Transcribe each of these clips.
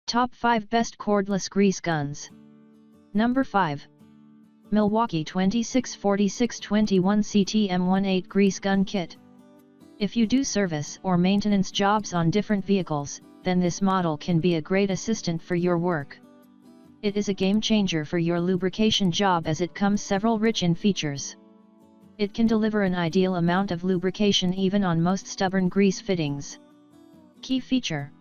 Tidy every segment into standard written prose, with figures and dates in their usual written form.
Top 5 Best Cordless Grease Guns. Number 5. Milwaukee 264621 CT M18 Grease Gun Kit. If you do service or maintenance jobs on different vehicles, then this model can be a great assistant for your work. It is a game changer for your lubrication job as it comes several rich in features. It can deliver an ideal amount of lubrication even on most stubborn grease fittings. Key feature: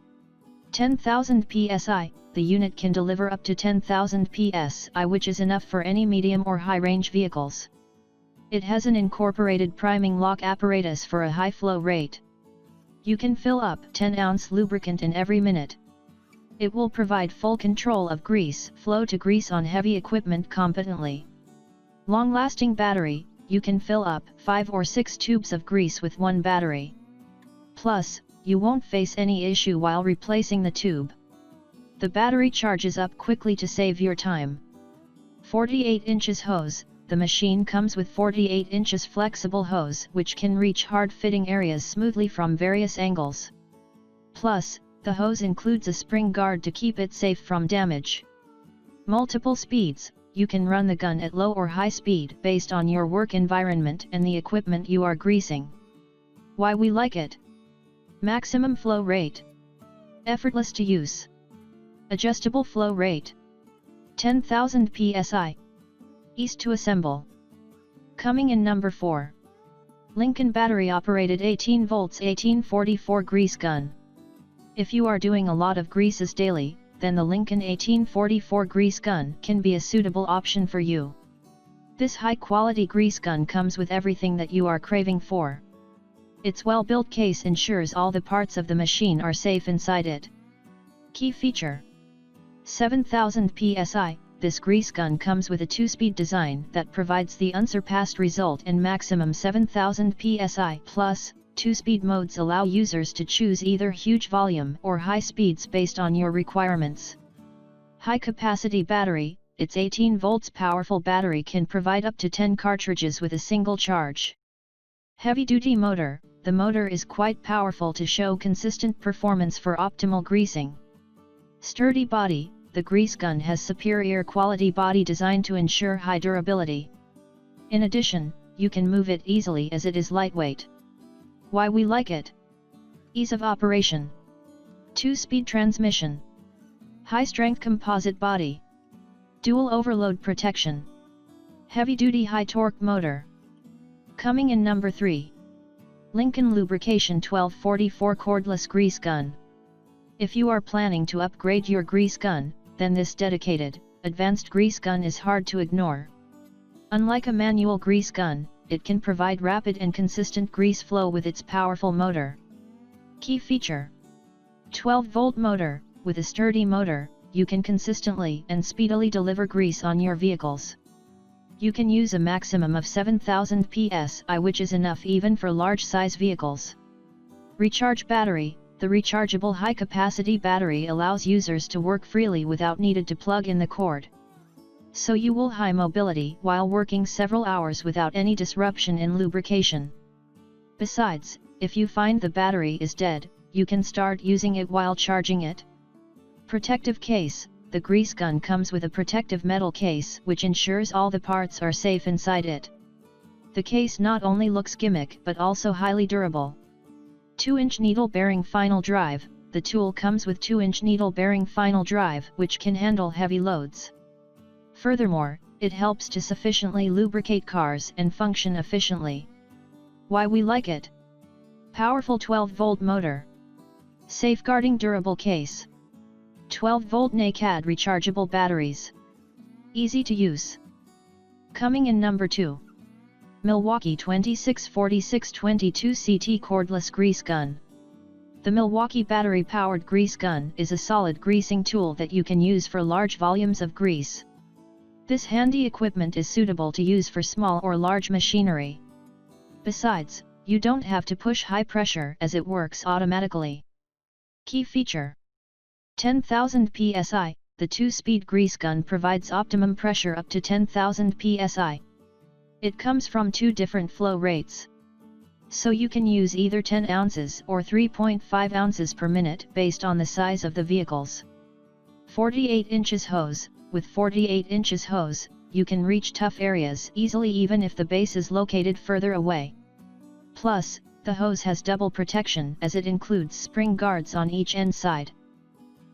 10,000 psi. The unit can deliver up to 10,000 psi, which is enough for any medium or high-range vehicles. It has an incorporated priming lock apparatus for a high flow rate. You can fill up 10-ounce lubricant in every minute. It will provide full control of grease flow to grease on heavy equipment competently. Long-lasting battery. You can fill up 5 or 6 tubes of grease with one battery. Plus, you won't face any issue while replacing the tube. The battery charges up quickly to save your time. 48 inches hose. The machine comes with 48 inches flexible hose which can reach hard-fitting areas smoothly from various angles. Plus, the hose includes a spring guard to keep it safe from damage. Multiple speeds. You can run the gun at low or high speed based on your work environment and the equipment you are greasing. Why we like it? Maximum flow rate. Effortless to use. Adjustable flow rate. 10,000 psi. Ease to assemble. Coming in number 4. Lincoln battery operated 18 volts 1844 grease gun. If you are doing a lot of greases daily, then the Lincoln 1844 grease gun can be a suitable option for you. This high-quality grease gun comes with everything that you are craving for. Its well-built case ensures all the parts of the machine are safe inside it. Key feature: 7,000 psi. This grease gun comes with a 2-speed design that provides the unsurpassed result in maximum 7,000 psi. Plus, 2-speed modes allow users to choose either huge volume or high speeds based on your requirements. High-capacity battery. Its 18 volts powerful battery can provide up to 10 cartridges with a single charge. Heavy-duty motor. The motor is quite powerful to show consistent performance for optimal greasing. Sturdy body. The grease gun has superior quality body design to ensure high durability. In addition, you can move it easily as it is lightweight. Why we like it? Ease of operation. 2-speed transmission. High-strength composite body. Dual overload protection. Heavy-duty high-torque motor. Coming in number 3. Lincoln Lubrication 1244 Cordless Grease Gun. If you are planning to upgrade your grease gun, then this dedicated, advanced grease gun is hard to ignore. Unlike a manual grease gun, it can provide rapid and consistent grease flow with its powerful motor. Key feature: 12-volt motor. With a sturdy motor, you can consistently and speedily deliver grease on your vehicles. You can use a maximum of 7,000 psi, which is enough even for large-size vehicles. Recharge battery. The rechargeable high-capacity battery allows users to work freely without needed to plug in the cord. So you will high mobility while working several hours without any disruption in lubrication. Besides, if you find the battery is dead, you can start using it while charging it. Protective case. The grease gun comes with a protective metal case which ensures all the parts are safe inside it. The case not only looks gimmick but also highly durable. 2-inch needle bearing final drive. The tool comes with 2-inch needle bearing final drive which can handle heavy loads. Furthermore, it helps to sufficiently lubricate cars and function efficiently. Why we like it? Powerful 12-volt motor. Safeguarding durable case. 12-volt naked rechargeable batteries. Easy to use. Coming in number 2. Milwaukee 264622 CT Cordless Grease Gun. The Milwaukee battery-powered grease gun is a solid greasing tool that you can use for large volumes of grease. This handy equipment is suitable to use for small or large machinery. Besides, you don't have to push high pressure as it works automatically. Key feature: 10,000 psi. The 2-speed grease gun provides optimum pressure up to 10,000 psi. It comes from 2 different flow rates. So you can use either 10 ounces or 3.5 ounces per minute based on the size of the vehicles. 48 inches hose. With 48 inches hose, you can reach tough areas easily even if the base is located further away. Plus, the hose has double protection as it includes spring guards on each end side.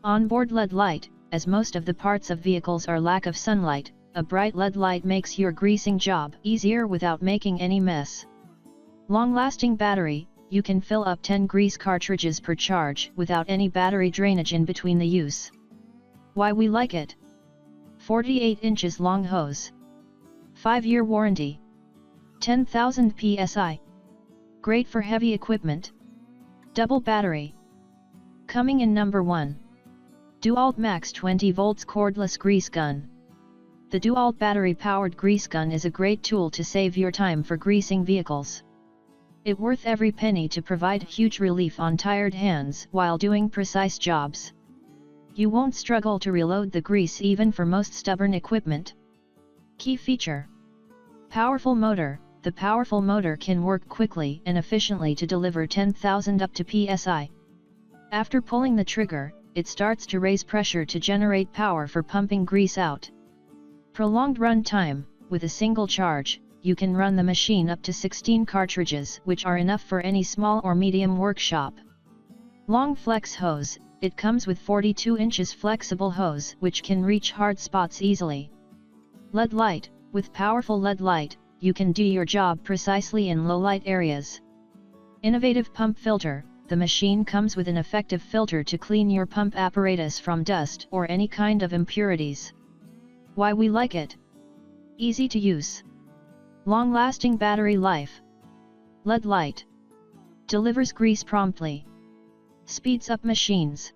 Onboard LED light. As most of the parts of vehicles are lack of sunlight, a bright LED light makes your greasing job easier without making any mess. Long-lasting battery. You can fill up 10 grease cartridges per charge without any battery drainage in between the use. Why we like it? 48 inches long hose. 5-year warranty. 10,000 psi. Great for heavy equipment. Double battery. Coming in number 1. DEWALT Max 20 volts cordless grease gun. The DEWALT battery-powered grease gun is a great tool to save your time for greasing vehicles. It's worth every penny to provide huge relief on tired hands while doing precise jobs. You won't struggle to reload the grease even for most stubborn equipment. Key feature. Powerful motor. The powerful motor can work quickly and efficiently to deliver 10,000 up to psi. After pulling the trigger, it starts to raise pressure to generate power for pumping grease out. Prolonged run time. With a single charge, you can run the machine up to 16 cartridges, which are enough for any small or medium workshop. Long flex hose. It comes with 42 inches flexible hose which can reach hard spots easily. LED light. With powerful LED light, you can do your job precisely in low light areas. Innovative pump filter. The machine comes with an effective filter to clean your pump apparatus from dust or any kind of impurities. Why we like it? Easy to use. Long-lasting battery life. LED light. Delivers grease promptly. Speeds up machines.